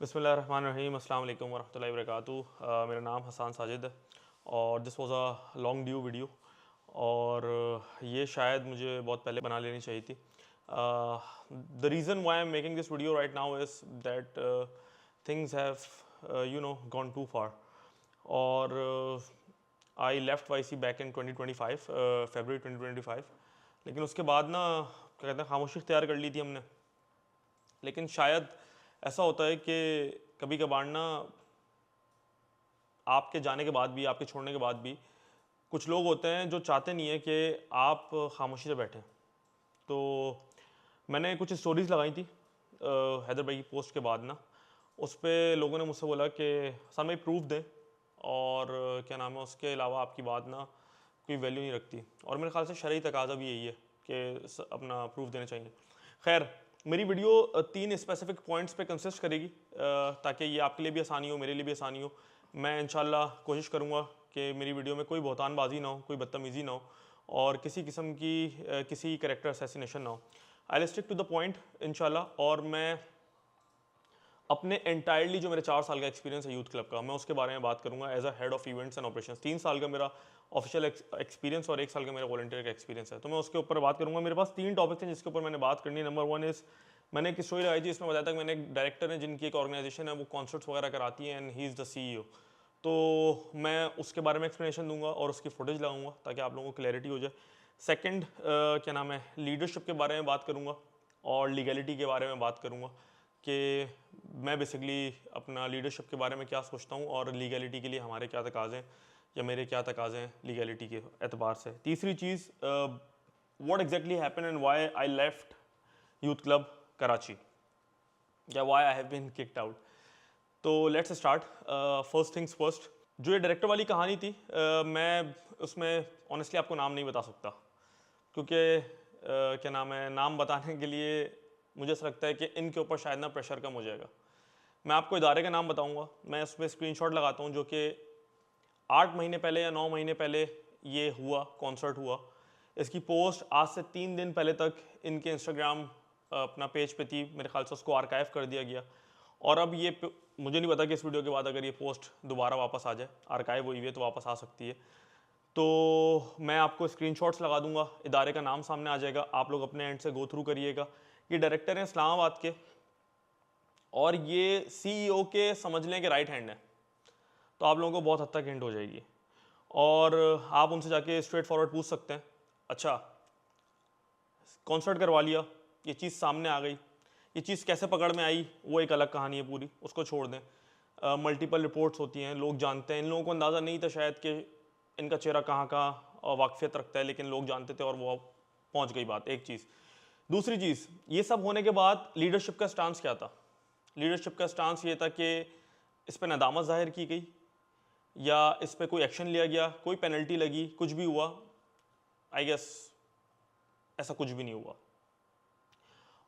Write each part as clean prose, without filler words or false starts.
बिस्मिल्लाहिर्रहमानिर्रहीम अस्सलाम वालेकुम वरहमतुल्लाहि वबरकातुहू। मेरा नाम हसान साजिद है और this was a long due video और ये शायद मुझे बहुत पहले बना लेनी चाहिए थी। The reason why I am making this video right now is that things have gone too far और I left Y C back in 2025 February 2025। लेकिन उसके बाद ना क्या कहते हैं खामोशी इख्तियार कर ली थी हमने। लेकिन शायद ऐसा होता है कि कभी कभार ना आपके जाने के बाद भी, आपके छोड़ने के बाद भी कुछ लोग होते हैं जो चाहते नहीं है कि आप खामोशी से बैठें। तो मैंने कुछ स्टोरीज़ लगाई थी हैदर भाई की पोस्ट के बाद ना, उस पर लोगों ने मुझसे बोला कि हसन भाई प्रूफ दें और क्या नाम है उसके अलावा आपकी बात ना कोई वैल्यू नहीं रखती। और मेरे ख्याल से शरई तकाजा भी यही है कि अपना प्रूफ देने चाहिए। खैर, मेरी वीडियो 3 स्पेसिफिक पॉइंट्स पे कंसिस्ट करेगी ताकि ये आपके लिए भी आसानी हो, मेरे लिए भी आसानी हो। मैं इंशाल्लाह कोशिश करूँगा कि मेरी वीडियो में कोई बहतानबाजी ना हो, कोई बदतमीज़ी ना हो और किसी किस्म की किसी कैरेक्टर असैसिनेशन ना हो। I stick to the point इंशाल्लाह। और मैं अपने एंटायरली जो मेरे 4 साल का एक्सपीरियंस है यूथ क्लब का, मैं उसके बारे में बात करूंगा as a head of events and operations. 3 साल का मेरा ऑफिशियल एक्सपीरियंस और 1 साल का मेरा वॉलंटियर का एक्सपीरियंस है, तो मैं उसके ऊपर बात करूंगा। मेरे पास 3 टॉपिक्स हैं जिसके ऊपर मैंने बात करनी है। नंबर 1 इज़, मैंने एक स्टोरी लगाई थी, इसमें बताया था कि मैंने एक डायरेक्टर है जिनकी एक ऑर्गेनाइजेशन है, वो कॉन्सर्ट्स वगैरह कराती है and he is the CEO। तो मैं उसके बारे में एक्सप्लेनेशन दूंगा और उसकी फुटेज लगाऊंगा ताकि आप लोगों को क्लैरिटी हो जाए। सेकंड क्या नाम है, लीडरशिप के बारे में बात करूंगा और लीगैलिटी के बारे में बात करूंगा कि मैं बेसिकली अपना लीडरशिप के बारे में क्या सोचता हूँ और लीगैलिटी के लिए हमारे क्या तकाज़े हैं या मेरे क्या तकाज़े हैं लीगैलिटी के एतबार से। तीसरी चीज़, what exactly happen and why I left Youth Club Karachi या why I have been kicked out. तो let's start. First things first, जो ये डायरेक्टर वाली कहानी थी, मैं उसमें ऑनेस्टली आपको नाम नहीं बता सकता क्योंकि क्या नाम है, नाम बताने के लिए मुझे ऐसा लगता है कि इनके ऊपर शायद ना प्रेशर कम हो जाएगा। मैं आपको इदारे का नाम बताऊंगा, मैं उसमें स्क्रीनशॉट लगाता हूँ जो कि 8 महीने पहले या 9 महीने पहले ये हुआ, कॉन्सर्ट हुआ। इसकी पोस्ट आज से 3 दिन पहले तक इनके इंस्टाग्राम अपना पेज पे थी, मेरे ख्याल से उसको आर्काइव कर दिया गया। और अब ये मुझे नहीं पता कि इस वीडियो के बाद अगर ये पोस्ट दोबारा वापस आ जाए, आर्काइव हुई है तो वापस आ सकती है। तो मैं आपको स्क्रीनशॉट्स लगा दूंगा, इदारे का नाम सामने आ जाएगा, आप लोग अपने एंड से गो थ्रू करिएगा। ये डायरेक्टर हैं इस्लामाबाद के और ये CEO के समझ लें कि राइट हैंड है, तो आप लोगों को बहुत हद तक हिंट हो जाएगी और आप उनसे जाके स्ट्रेट फॉरवर्ड पूछ सकते हैं। अच्छा, कॉन्सर्ट करवा लिया, ये चीज़ सामने आ गई, ये चीज़ कैसे पकड़ में आई वो एक अलग कहानी है पूरी, उसको छोड़ दें। मल्टीपल रिपोर्ट्स होती हैं, लोग जानते हैं, इन लोगों को अंदाज़ा नहीं था शायद कि इनका चेहरा कहाँ कहाँ वाकफियत रखता है, लेकिन लोग जानते थे और वो पहुँच गई बात। एक चीज़। दूसरी चीज़, ये सब होने के बाद लीडरशिप का स्टांस क्या था? लीडरशिप का स्टांस ये था कि इस पर नदामत जाहिर की गई या इस पर कोई एक्शन लिया गया, कोई पेनल्टी लगी, कुछ भी हुआ? आई गेस ऐसा कुछ भी नहीं हुआ।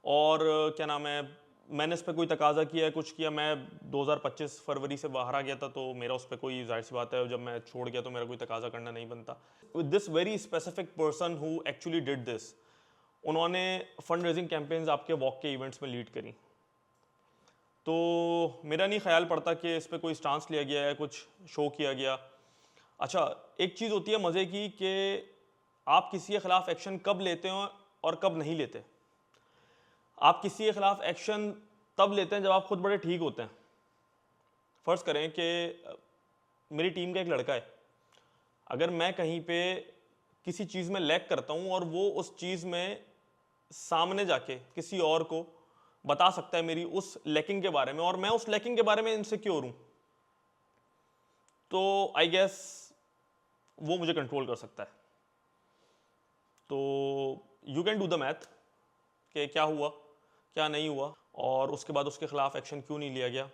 और क्या नाम है, मैंने इस पर कोई तकाजा किया है, कुछ किया? मैं 2025 फरवरी से बाहर आ गया था, तो मेरा उस पर कोई जाहिर सी बात है, जब मैं छोड़ गया तो मेरा कोई तकाजा करना नहीं बनता। With this very specific person who actually did this, उन्होंने फंड रेजिंग कैंपेन्स आपके वॉक के इवेंट्स में लीड करी। तो मेरा नहीं ख्याल पड़ता कि इस पर कोई स्टांस लिया गया है, कुछ शो किया गया। अच्छा, एक चीज़ होती है मज़े की कि आप किसी के ख़िलाफ़ एक्शन कब लेते हो और कब नहीं लेते। आप किसी के खिलाफ एक्शन तब लेते हैं जब आप खुद बड़े ठीक होते हैं। फ़र्ज़ करें कि मेरी टीम का एक लड़का है, अगर मैं कहीं पे किसी चीज़ में लैग करता हूं और वो उस चीज़ में सामने जाके किसी और को बता सकता है मेरी उस लैकिंग के बारे में और मैं उस लैकिंग के बारे में इनसिक्योर हूं, तो आई गेस वो मुझे कंट्रोल कर सकता है। तो you can do the math कि क्या हुआ, क्या नहीं हुआ और उसके बाद उसके खिलाफ एक्शन क्यों नहीं लिया गया।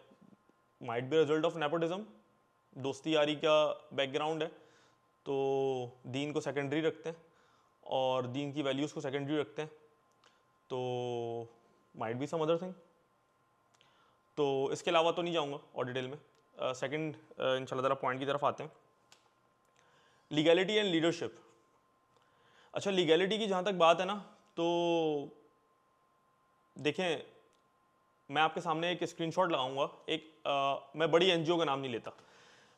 Might be result of nepotism, दोस्ती यारी का बैकग्राउंड है, तो दीन को सेकेंडरी रखते हैं और दीन की वैल्यूज़ को सेकेंडरी रखते हैं, तो might be some other thing. तो इसके अलावा तो नहीं जाऊंगा और डिटेल में। सेकंड इंशाल्लाह ज़रा पॉइंट की तरफ आते हैं, लीगैलिटी एंड लीडरशिप। अच्छा, लीगैलिटी की जहाँ तक बात है ना, तो देखें, मैं आपके सामने एक स्क्रीनशॉट लगाऊंगा, मैं बड़ी एनजीओ का नाम नहीं लेता।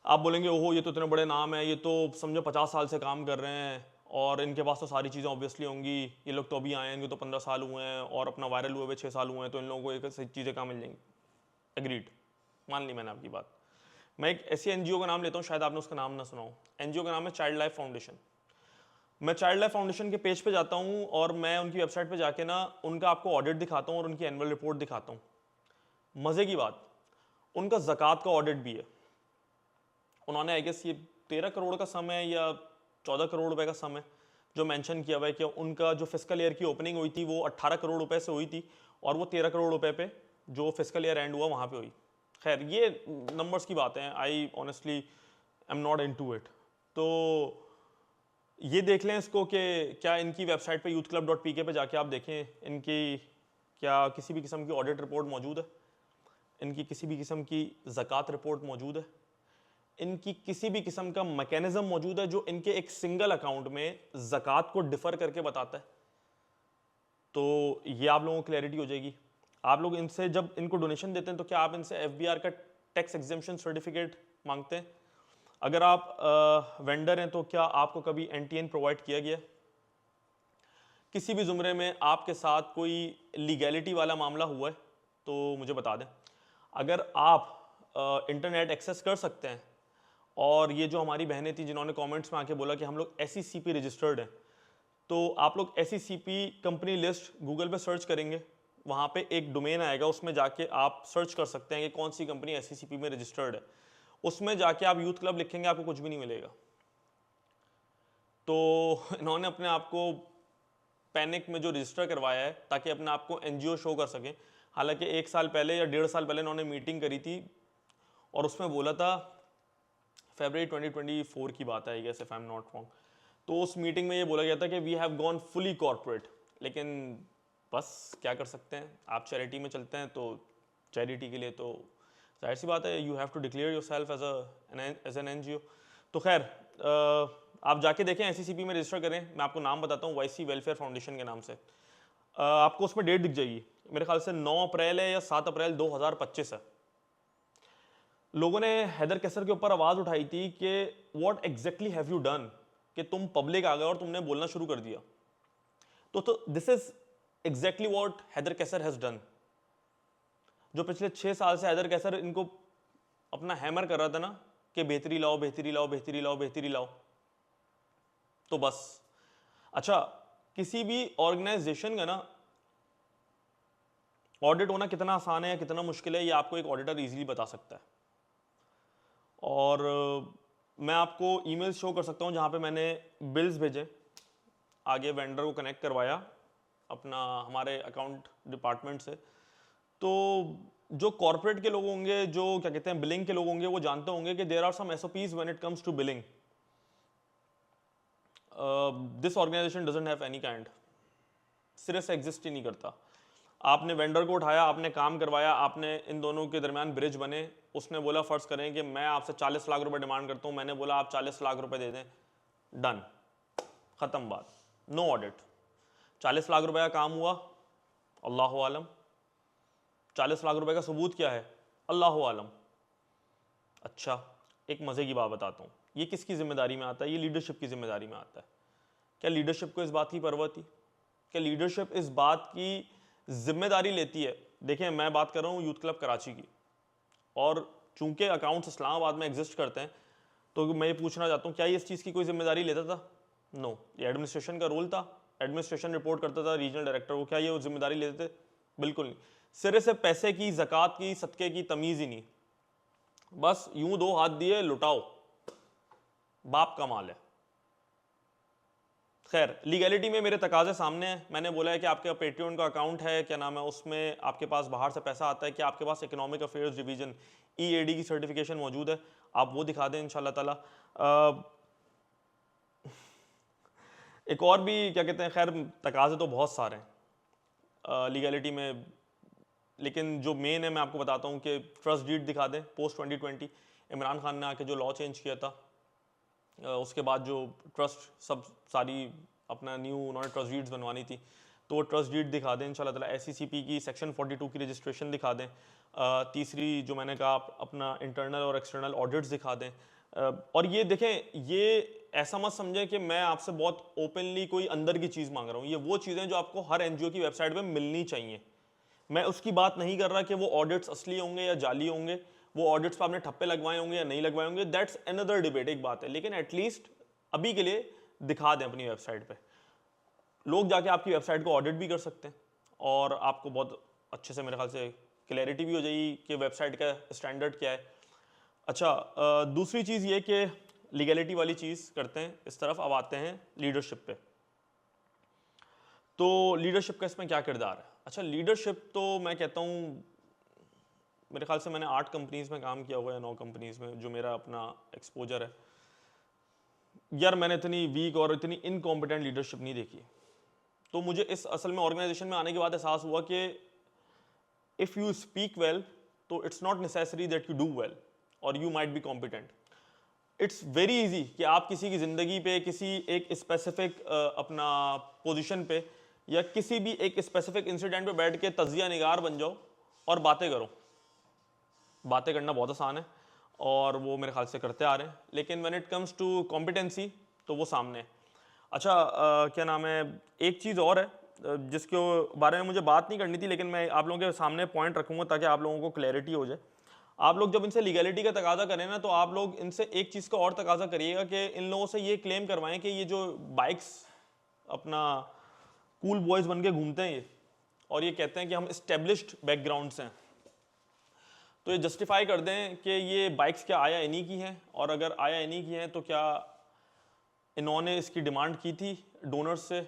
आप बोलेंगे ओहो ये तो इतने बड़े नाम है, ये तो समझो 50 साल से काम कर रहे हैं और इनके पास तो सारी चीज़ें ऑब्वियसली होंगी, ये लोग तो अभी आए हैं, इनको तो 15 साल हुए हैं और अपना वायरल हुए हुए 6 साल हुए हैं, तो इन लोगों को एक सही चीज़ें कहाँ मिल जाएंगी। एग्रीड, मान ली मैंने आपकी बात। मैं एक ऐसी एनजीओ का नाम लेता हूँ, शायद आपने उसका नाम ना सुना हो। एनजीओ का नाम है चाइल्ड लाइफ फाउंडेशन। मैं चाइल्ड लाइफ फाउंडेशन के पेज पे जाता हूँ और मैं उनकी वेबसाइट पे जाके ना उनका आपको ऑडिट दिखाता हूँ और उनकी एनुअल रिपोर्ट दिखाता हूँ। मज़े की बात, उनका ज़कात का ऑडिट भी है। उन्होंने आई गेस ये 13 करोड़ का सम है या 14 करोड़ रुपए का सम है जो मेंशन किया हुआ है कि उनका जो फिस्कल ईयर की ओपनिंग हुई थी वो 18 करोड़ रुपए से हुई थी और वो 13 करोड़ रुपए पे जो फिस्कल ईयर एंड हुआ वहाँ पे हुई। खैर ये नंबर्स की बातें हैं, I honestly am not into it. तो ये देख लें इसको कि क्या इनकी वेबसाइट पे youthclub.pk पे जाके आप देखें इनकी क्या किसी भी किस्म की ऑडिट रिपोर्ट मौजूद है, इनकी किसी भी किस्म की ज़कात रिपोर्ट मौजूद है, इनकी किसी भी किस्म का मैकेनिज्म मौजूद है जो इनके एक सिंगल अकाउंट में ज़कात को डिफर करके बताता है। तो ये आप लोगों को क्लैरिटी हो जाएगी। आप लोग इनसे जब इनको डोनेशन देते हैं तो क्या आप इनसे एफबीआर का टैक्स एग्जेम्पशन सर्टिफिकेट मांगते हैं? अगर आप वेंडर हैं तो क्या आपको कभी एनटीएन प्रोवाइड किया गया? किसी भी ज़ुमरे में आपके साथ कोई लीगैलिटी वाला मामला हुआ है तो मुझे बता दें। अगर आप इंटरनेट एक्सेस कर सकते हैं और ये जो हमारी बहनें थी जिन्होंने कमेंट्स में आके बोला कि हम लोग SECP रजिस्टर्ड हैं, तो आप लोग SECP कंपनी लिस्ट गूगल पे सर्च करेंगे, वहाँ पे एक डोमेन आएगा, उसमें जाके आप सर्च कर सकते हैं कि कौन सी कंपनी SECP में रजिस्टर्ड है। उसमें जाके आप यूथ क्लब लिखेंगे, आपको कुछ भी नहीं मिलेगा। तो इन्होंने अपने आप को पैनिक में जो रजिस्टर करवाया है ताकि अपने आप को NGO शो कर सकें। हालांकि 1 साल पहले या 1.5 साल पहले इन्होंने मीटिंग करी थी और उसमें बोला था, फरवरी 2024 की बात है I guess if I am not wrong, तो उस मीटिंग में ये बोला गया था कि we have gone fully corporate. लेकिन बस क्या कर सकते हैं, आप चैरिटी में चलते हैं तो चैरिटी के लिए तो जाहिर सी बात है you have to declare yourself as an NGO। तो खैर आप जाके देखें SECP में रजिस्टर करें। मैं आपको नाम बताता हूँ, YC वेलफेयर फाउंडेशन के नाम से। आपको उसमें डेट दिख जाएगी, मेरे ख्याल से 9 अप्रैल है या 7 अप्रैल 2025 है। लोगों ने हैदर कैसर के ऊपर आवाज़ उठाई थी कि what exactly have you done, कि तुम पब्लिक आ गए और तुमने बोलना शुरू कर दिया। तो this is exactly what Haider Kaiser has done. जो पिछले 6 साल से हैदर कैसर इनको अपना हैमर कर रहा था ना कि बेहतरी लाओ बेहतरी लाओ बेहतरी लाओ बेहतरी लाओ, तो बस। अच्छा, किसी भी ऑर्गेनाइजेशन का ना ऑडिट होना कितना आसान है या कितना मुश्किल है, ये आपको एक ऑडिटर इजीली बता सकता है। और मैं आपको ईमेल शो कर सकता हूँ जहाँ पे मैंने बिल्स भेजे, आगे वेंडर को कनेक्ट करवाया अपना हमारे अकाउंट डिपार्टमेंट से। तो जो कॉर्पोरेट के लोग होंगे, जो क्या कहते हैं बिलिंग के लोग होंगे, वो जानते होंगे कि there are some SOPs when it comes to billing. This organisation doesn't have any kind, सिरे से एग्जिस्ट ही नहीं करता। आपने वेंडर को उठाया, आपने काम करवाया, आपने इन दोनों के दरमियान ब्रिज बने। उसने बोला फर्ज करें कि मैं आपसे 40 लाख रुपए डिमांड करता हूं, मैंने बोला आप 40 लाख रुपए दे दें, डन, खत्म बात, नो ऑडिट। 40 लाख रुपए का काम हुआ, अल्लाह आलम। 40 लाख रुपए का सबूत क्या है, अल्लाह आलम। अच्छा, एक मजे की बात बताता हूँ, ये किसकी जिम्मेदारी में आता है? ये लीडरशिप की जिम्मेदारी में आता है। क्या लीडरशिप को इस बात की परवाह थी? क्या लीडरशिप इस बात की जिम्मेदारी लेती है? देखिए, मैं बात कर रहा हूँ यूथ क्लब कराची की, और चूंकि अकाउंट्स इस्लामाबाद में एग्जिस्ट करते हैं तो मैं ये पूछना चाहता हूँ, क्या ये इस चीज़ की कोई जिम्मेदारी लेता था? नो, ये एडमिनिस्ट्रेशन का रोल था। एडमिनिस्ट्रेशन रिपोर्ट करता था रीजनल डायरेक्टर को। क्या ये वो जिम्मेदारी लेते थे? बिल्कुल नहीं। सिरे से पैसे की, ज़कात की, सदक़े की तमीज़ ही नहीं, बस यूं 2 हाथ दिए लुटाओ, बाप का माल है। खैर, लीगैलिटी में मेरे तकाजे सामने हैं। मैंने बोला है कि आपके पेट्रियन का अकाउंट है, क्या नाम है, उसमें आपके पास बाहर से पैसा आता है, कि आपके पास इकोनॉमिक अफेयर्स डिवीजन EAD की सर्टिफिकेशन मौजूद है, आप वो दिखा दें इंशाल्लाह ताला। एक और भी क्या कहते हैं, खैर तकाजे तो बहुत सारे हैं लीगैलिटी में, लेकिन जो मेन है मैं आपको बताता हूँ कि ट्रस्ट डीड दिखा दें। पोस्ट 2020 इमरान खान ने आके जो लॉ चेंज किया था, उसके बाद जो ट्रस्ट सब सारी अपना न्यू उन्होंने ट्रस्ट डीड्स बनवानी थी, तो वो ट्रस्ट डीड दिखा दें इंशाल्लाह ताला, SECP की सेक्शन 42 की रजिस्ट्रेशन दिखा दें, तीसरी जो मैंने कहा अपना इंटरनल और एक्सटर्नल ऑडिट्स दिखा दें। और ये देखें, ये ऐसा मत समझें कि मैं आपसे बहुत ओपनली कोई अंदर की चीज़ मांग रहा हूँ, ये वो चीज़ें जो आपको हर NGO की वेबसाइट पे मिलनी चाहिए। मैं उसकी बात नहीं कर रहा कि वो ऑडिट्स असली होंगे या जाली होंगे, वो ऑडिट्स पे आपने ठप्पे लगवाए होंगे या नहीं लगवाए होंगे, दैट्स अनदर डिबेट, एक बात है, लेकिन एटलीस्ट अभी के लिए दिखा दें अपनी वेबसाइट पे। लोग जाके आपकी वेबसाइट को ऑडिट भी कर सकते हैं और आपको बहुत अच्छे से मेरे ख्याल से क्लैरिटी भी हो जाएगी कि वेबसाइट का स्टैंडर्ड क्या है। अच्छा, दूसरी चीज़ ये कि लीगैलिटी वाली चीज़ करते हैं इस तरफ, अब आते हैं लीडरशिप पे। तो लीडरशिप का इसमें क्या किरदार है? अच्छा, लीडरशिप तो मैं कहता हूँ, मेरे ख्याल से मैंने 8 कंपनीज में काम किया हुआ है, 9 कंपनीज में जो मेरा अपना एक्सपोजर है, यार मैंने इतनी वीक और इतनी इनकॉम्पिटेंट लीडरशिप नहीं देखी। तो मुझे इस असल में ऑर्गेनाइजेशन में आने के बाद एहसास हुआ कि इफ़ यू स्पीक वेल तो it's not necessary that you do well और you might be competent. It's very easy कि आप किसी की ज़िंदगी पे, किसी एक स्पेसिफिक अपना पोजीशन पे या किसी भी एक स्पेसिफिक इंसिडेंट पे बैठ के तजिया निगार बन जाओ और बातें करो। बातें करना बहुत आसान है और वो मेरे ख्याल से करते आ रहे हैं, लेकिन when it comes to competency तो वो सामने है। अच्छा, क्या नाम है, एक चीज़ और है जिसके बारे में मुझे बात नहीं करनी थी, लेकिन मैं आप लोगों के सामने पॉइंट रखूंगा ताकि आप लोगों को क्लैरिटी हो जाए। आप लोग जब इनसे लीगैलिटी का तकाजा करें ना, तो आप लोग इनसे एक चीज़ का और तकाजा करिएगा कि इन लोगों से ये क्लेम करवाएं कि ये जो बाइक्स अपना कूल बॉयज़ बन के घूमते हैं ये, और ये कहते हैं कि हम इस्टेब्लिश्ड बैकग्राउंड से हैं, तो ये जस्टिफाई कर दें कि ये बाइक्स क्या आया इन्हीं की हैं, और अगर आया इन्हीं की हैं तो क्या इन्होंने इसकी डिमांड की थी डोनर्स से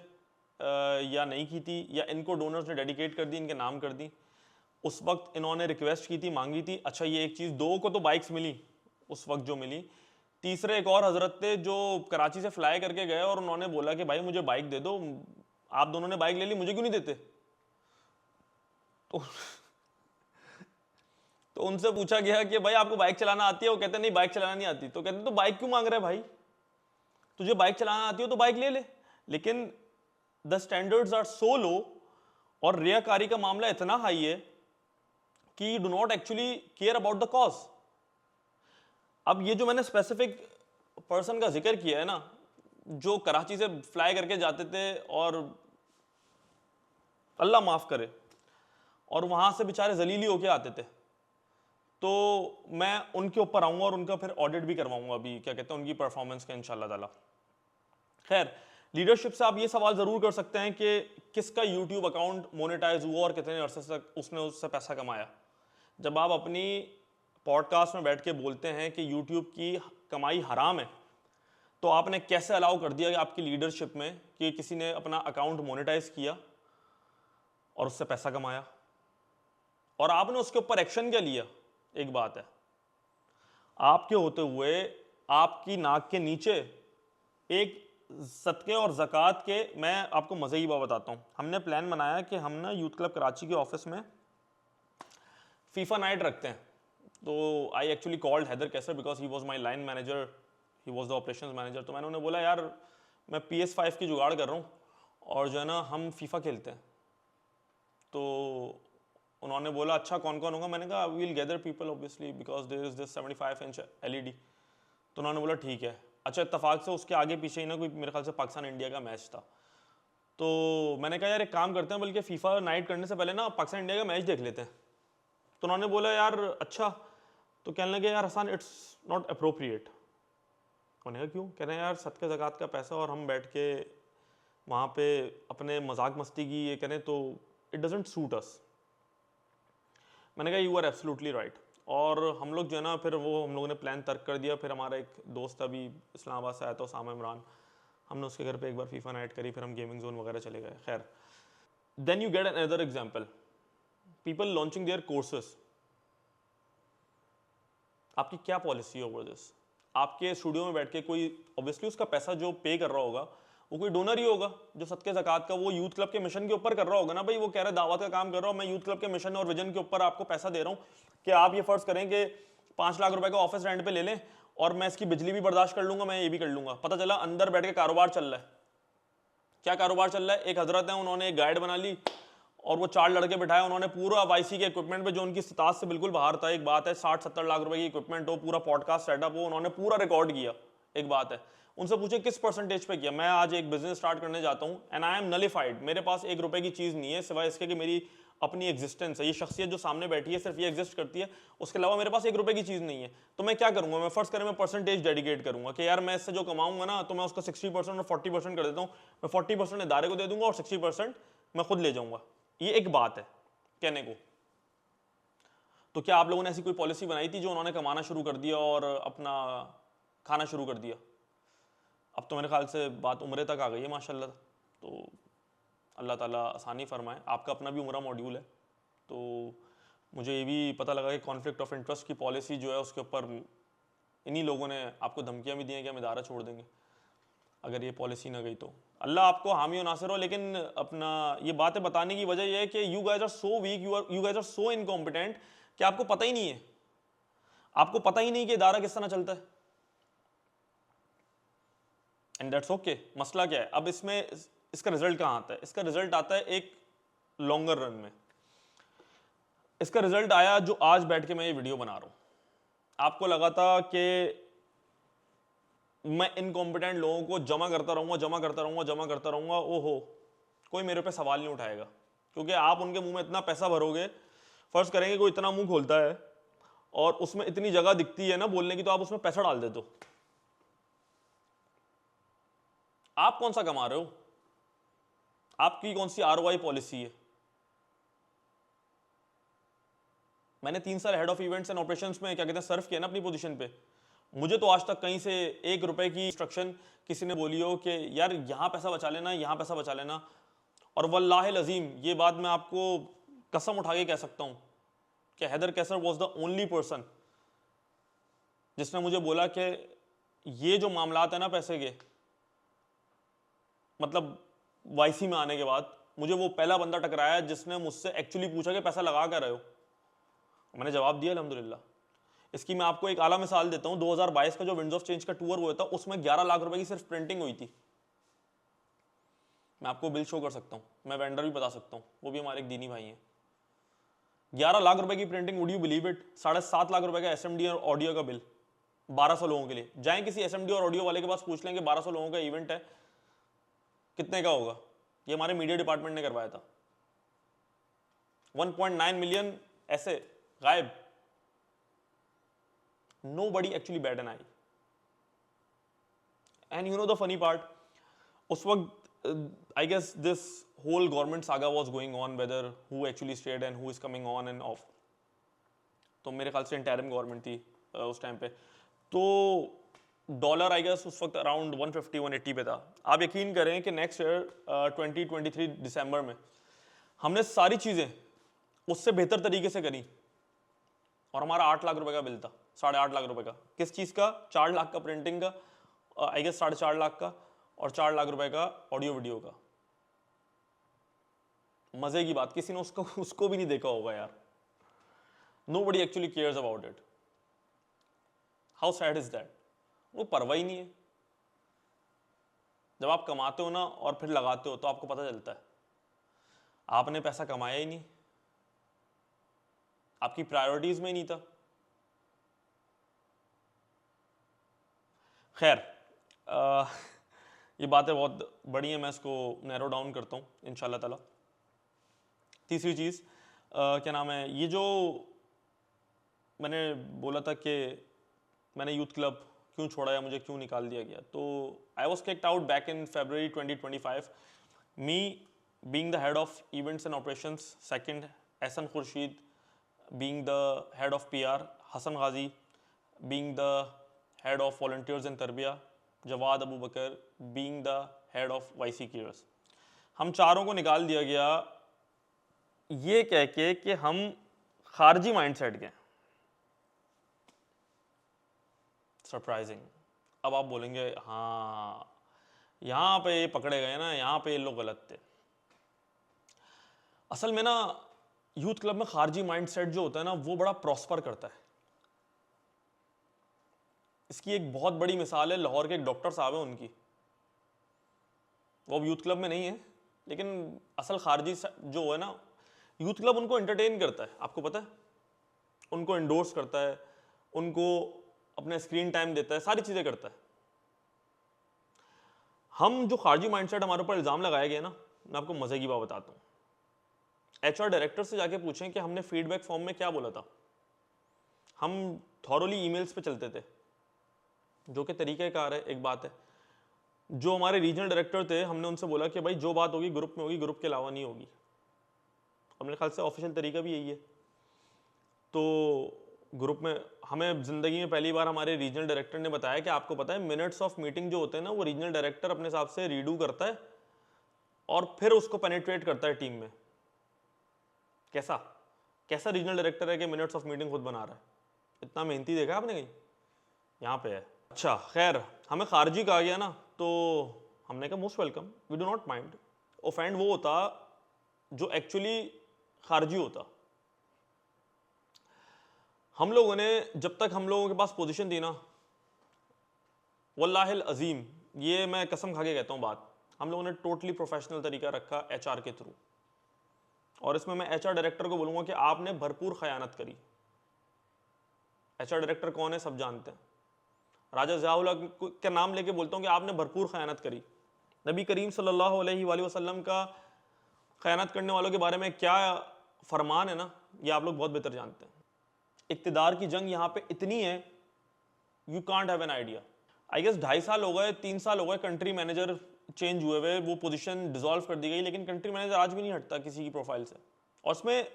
या नहीं की थी, या इनको डोनर्स ने डेडिकेट कर दी, इनके नाम कर दी, उस वक्त इन्होंने रिक्वेस्ट की थी, मांगी थी। अच्छा, ये एक चीज़, 2 को तो बाइक्स मिली उस वक्त जो मिली, तीसरे एक और हजरत थे जो कराची से फ्लाई करके गए और उन्होंने बोला कि भाई मुझे बाइक दे दो, आप दोनों ने बाइक ले ली, मुझे क्यों नहीं देते? तो तो उनसे पूछा गया कि भाई आपको बाइक चलाना आती है? वो कहते नहीं, बाइक चलाना नहीं आती। तो कहते तो बाइक क्यों मांग रहा है भाई, तुझे बाइक चलाना आती हो तो बाइक ले ले। लेकिन द स्टैंडर्ड्स आर सो लो और रियाकारी का मामला इतना हाई है कि you do not actually care about the cause. अब ये जो मैंने स्पेसिफिक पर्सन का जिक्र किया है ना, जो कराची से फ्लाई करके जाते थे और अल्लाह माफ करे और वहां से बेचारे जलीली होके आते थे, तो मैं उनके ऊपर आऊंगा और उनका फिर ऑडिट भी करवाऊंगा अभी, क्या कहते हैं, उनकी परफॉर्मेंस का इंशाल्लाह ताला। खैर, लीडरशिप से आप ये सवाल जरूर कर सकते हैं कि किसका यूट्यूब अकाउंट मोनेटाइज हुआ और कितने अरसे तक उसने उससे पैसा कमाया। जब आप अपनी पॉडकास्ट में बैठ के बोलते हैं कि यूट्यूब की कमाई हराम है, तो आपने कैसे अलाउ कर दिया कि आपकी लीडरशिप में कि किसी ने अपना अकाउंट मोनेटाइज किया और उससे पैसा कमाया, और आपने उसके ऊपर एक्शन क्या लिया? एक बात है, आपके होते हुए आपकी नाक के नीचे एक सदके और ज़कात के, मैं आपको मज़े की बात बताता हूँ, हमने प्लान बनाया कि हम ना यूथ क्लब कराची के ऑफिस में फीफा नाइट रखते हैं। तो I actually called Haider Kaiser because he was my line manager, he was the operations manager. तो मैंने उन्हें बोला, यार मैं PS5 की जुगाड़ कर रहा हूँ और जो है ना हम फीफा खेलते हैं। तो उन्होंने बोला, अच्छा कौन कौन होगा? मैंने कहा we'll gather people obviously because there is this 75 inch LED। तो उन्होंने बोला ठीक है। अच्छा, इत्तेफाक से उसके आगे पीछे ही ना कोई मेरे ख्याल से पाकिस्तान इंडिया का मैच था। तो मैंने कहा यार एक काम करते हैं, बल्कि फीफा नाइट करने से पहले ना पाकिस्तान इंडिया का मैच देख लेते हैं। तो उन्होंने बोला यार अच्छा। तो कहने लगे यार हसन इट्स नॉट अप्रोप्रिएट। मैंने कहा क्यों? कह रहे हैं यार सदका ज़कात का पैसा और हम बैठ के वहाँ पे अपने मजाक मस्ती की ये करें तो इट डजेंट सूट अस। मैंने कहा यू आर एब्सोल्युटली राइट। और हम लोग जो है ना फिर वो हम लोगों ने प्लान तर्क कर दिया। फिर हमारा एक दोस्त अभी इस्लामाबाद से आया था, उसामा इमरान, हमने उसके घर पे एक बार फीफा नाइट करी, फिर हम गेमिंग जोन वगैरह चले गए। खैर, then you get another example, people launching their courses. आपकी क्या पॉलिसी है ओवर दिस? आपके स्टूडियो में बैठ के कोई ऑब्वियसली उसका पैसा जो पे कर रहा होगा वो कोई डोनर ही होगा जो सदके ज़कात का वो यूथ क्लब के मिशन के ऊपर कर रहा होगा ना भाई। वो कह रहा है दावत का काम कर रहा हूँ मैं, यूथ क्लब के मिशन और विजन के ऊपर आपको पैसा दे रहा हूँ कि आप ये फर्ज करें कि 5 लाख रुपए का ऑफिस रेंट पे ले लें और मैं इसकी बिजली भी बर्दाश्त कर लूंगा, मैं ये भी कर लूंगा। पता चला अंदर बैठ के कारोबार चल रहा है, क्या कारोबार चल रहा है? एक हजरत है, उन्होंने एक गाइड बना ली और वो 4 लड़के बिठाए, उन्होंने पूरा वाईसी के इक्विपमेंट पे जो उनकी स्टाफ से बिल्कुल बाहर था, एक बात है 60-70 लाख रुपए की इक्विपमेंट हो, पूरा पॉडकास्ट सेटअप हो, उन्होंने पूरा रिकॉर्ड किया, एक बात है। उनसे पूछे किस परसेंटेज पे किया? मैं आज एक बिजनेस स्टार्ट करने जाता हूँ एंड आई एम नलिफाइड, मेरे पास 1 रुपए की चीज नहीं है सिवाय इसके कि मेरी अपनी एग्जिस्टेंस है, ये शख्सियत जो सामने बैठी है सिर्फ ये एग्जिस्ट करती है, उसके अलावा मेरे पास 1 रुपए की चीज नहीं है। तो मैं क्या करूंगा? मैं फर्स्ट करें मैं परसेंटेज डेडिकेट करूंगा कि यार मैं इससे जो कमाऊंगा ना, तो मैं उसका 60% और 40% कर देता हूँ, मैं 40% इदारे को दे दूंगा और 60% मैं खुद ले जाऊंगा। ये एक बात है कहने को। तो क्या आप लोगों ने ऐसी कोई पॉलिसी बनाई थी जो उन्होंने कमाना शुरू कर दिया और अपना खाना शुरू कर दिया? अब तो मेरे ख्याल से बात उम्रे तक आ गई है माशाल्लाह, तो अल्लाह ताला आसानी फरमाए। आपका अपना भी उम्रा मॉड्यूल है, तो मुझे ये भी पता लगा कि कॉन्फ्लिक्ट ऑफ इंटरेस्ट की पॉलिसी जो है उसके ऊपर इन्हीं लोगों ने आपको धमकियां भी दी हैं कि हम इदारा छोड़ देंगे अगर ये पॉलिसी ना गई तो। अल्लाह आपको हामी और नासिर हो, लेकिन अपना ये बातें बताने की वजह यह है कि you guys are so weak, you guys are so incompetent कि आपको पता ही नहीं है, आपको पता ही नहीं कि इदारा किस तरह चलता है। And that's okay. मसला क्या है अब इसमें? इसका रिजल्ट कहां आता है? इसका रिजल्ट आता है एक लॉन्गर रन में। इसका रिजल्ट आया जो आज बैठ के मैं ये वीडियो बना रहा हूं। आपको लगा था कि मैं इनकॉम्पिटेंट लोगों को जमा करता रहूंगा, जमा करता रहूंगा, जमा करता रहूंगा, ओहो कोई मेरे पे सवाल नहीं उठाएगा, क्योंकि आप उनके मुंह में इतना पैसा भरोगे। फर्ज करेंगे कोई इतना मुंह खोलता है और उसमें इतनी जगह दिखती है ना बोलने की, तो आप उसमें पैसा डाल देते हो। आप कौन सा कमा रहे हो? आपकी कौन सी आरओआई पॉलिसी है? मैंने 3 साल head of events and operations में क्या कहते हैं सर्व किया ना अपनी पोजीशन पे। मुझे तो आज तक कहीं से 1 रुपए की इंस्ट्रक्शन किसी ने बोली हो कि यार यहां पैसा बचा लेना, यहां पैसा बचा लेना। और वल्लाहिल अजीम ये बात मैं आपको कसम उठा के कह सकता हूं कि Haider Kaiser was the only person जिसने मुझे बोला कि ये जो मामलात है ना पैसे के, मतलब वाईसी में आने के बाद मुझे वो पहला बंदा टकराया जिसने मुझसे एक्चुअली पूछा कि पैसा लगा कर रहे हो। मैंने जवाब दिया अल्हम्दुलिल्लाह। इसकी मैं आपको एक आला मिसाल देता हूं। 2022 का जो विंड्स ऑफ चेंज का टूर हुआ था उसमें 11 लाख रुपए की सिर्फ प्रिंटिंग हुई थी। मैं आपको बिल शो कर सकता हूं, मैं वेंडर भी बता सकता हूं, वो भी हमारे एक दीनी भाई हैं। 11 लाख रुपए की printing, would you believe it? 7.5 lakh रुपए का एसएमडी और ऑडियो का बिल 1200 लोगों के लिए। जाएं किसी एसएमडी और ऑडियो वाले के पास पूछ लेंगे 1200 लोगों का इवेंट है कितने का होगा? ये हमारे मीडिया डिपार्टमेंट ने करवाया था। 1.9 मिलियन ऐसे गायब। Nobody actually bat an eye. And you know the funny part, उस वक्त I guess this whole government saga was going on, whether who actually stayed and who is coming on and off. तो मेरे ख्याल से interim government थी उस time पे। तो डॉलर आई गेस उस वक्त अराउंड 150-180 पे था। आप यकीन करें कि नेक्स्ट ईयर 2023 दिसंबर में हमने सारी चीज़ें उससे बेहतर तरीके से करी और हमारा 8 लाख रुपए का बिल था, 8.5 लाख रुपए का। किस चीज़ का? 4 लाख का प्रिंटिंग का, आई गेस 4.5 लाख का, और 4 लाख रुपए का ऑडियो वीडियो का। मजे की बात, किसी ने उसको भी नहीं देखा होगा यार। Nobody actually cares about it. How sad is that? वो परवाह ही नहीं है। जब आप कमाते हो ना और फिर लगाते हो तो आपको पता चलता है आपने पैसा कमाया ही नहीं, आपकी प्रायोरिटीज में ही नहीं था। खैर ये बातें बहुत बड़ी हैं, मैं इसको नैरो डाउन करता हूँ इंशाल्लाह ताला। तीसरी चीज़ क्या नाम है, ये जो मैंने बोला था कि मैंने यूथ क्लब क्यों छोड़ा या मुझे क्यों निकाल दिया गया, तो I was kicked out back in February 2025। Me being the head of events and operations, second Ehsan Khurshid being the head of PR, Hasan Ghazi being the head of volunteers and तरबिया, Jawad Abu Bakar being the head of YC cares. हम चारों को निकाल दिया गया ये कह के कि हम खारजी माइंडसेट के। सरप्राइजिंग। अब आप बोलेंगे हाँ यहां पे ये पकड़े गए ना, यहां पे ये लोग गलत थे। असल में ना यूथ क्लब में खारजी माइंडसेट जो होता है ना वो बड़ा प्रॉस्पर करता है। इसकी एक बहुत बड़ी मिसाल है लाहौर के एक डॉक्टर साहब है, उनकी वो अब यूथ क्लब में नहीं है, लेकिन असल खारजी जो है ना, यूथ क्लब उनको एंटरटेन करता है, आपको पता है, उनको इंडोर्स करता है, उनको अपने स्क्रीन टाइम देता है, सारी चीज़ें करता है। हम जो खारजी माइंडसेट हमारे ऊपर इल्ज़ाम लगाया गया ना, मैं आपको मज़े की बात बताता हूँ। एचआर डायरेक्टर से जाके पूछें कि हमने फीडबैक फॉर्म में क्या बोला था। हम थॉरोली ईमेल्स पे चलते थे, जो कि तरीक़ेकार है, एक बात है। जो हमारे रीजनल डायरेक्टर थे, हमने उनसे बोला कि भाई जो बात होगी ग्रुप में होगी, ग्रुप के अलावा नहीं होगी। और मेरे ख्याल से ऑफिशियल तरीका भी यही है। तो ग्रुप में हमें ज़िंदगी में पहली बार हमारे रीजनल डायरेक्टर ने बताया कि आपको पता है मिनट्स ऑफ मीटिंग जो होते हैं ना, वो रीजनल डायरेक्टर अपने हिसाब से रीडू करता है और फिर उसको पेनिट्रेट करता है टीम में। कैसा कैसा रीजनल डायरेक्टर है कि मिनट्स ऑफ मीटिंग खुद बना रहा है? इतना मेहनती देखा आपने कहीं? यहाँ पे है। अच्छा खैर, हमें खारजी कहा गया ना, तो हमने कहा most welcome, we do not mind. Offend वो होता जो एक्चुअली खारजी होता। हम लोगों ने, जब तक हम लोगों के पास पोजीशन थी ना, वल्लाहिल अजीम, ये मैं कसम खा के कहता हूँ बात, हम लोगों ने टोटली प्रोफेशनल तरीका रखा एचआर के थ्रू। और इसमें मैं एचआर डायरेक्टर को बोलूँगा कि आपने भरपूर खयानत करी। एचआर डायरेक्टर कौन है सब जानते हैं, राजा ज़ियाउल हक का नाम लेके बोलता हूँ कि आपने भरपूर खयानत करी। नबी करीम सल्लल्लाहु अलैहि वसल्लम का खयानत करने वालों के बारे में क्या फरमान है ना, ये आप लोग बहुत बेहतर जानते हैं। इक्तिदार की जंग यहाँ पे इतनी है, you can't have an idea. I guess 2.5 साल हो गए, 3 साल हो गए कंट्री मैनेजर चेंज हुए हुए, वो पोजीशन डिसॉल्व कर दी गई, लेकिन कंट्री मैनेजर आज भी नहीं हटता किसी की प्रोफाइल से। और उसमें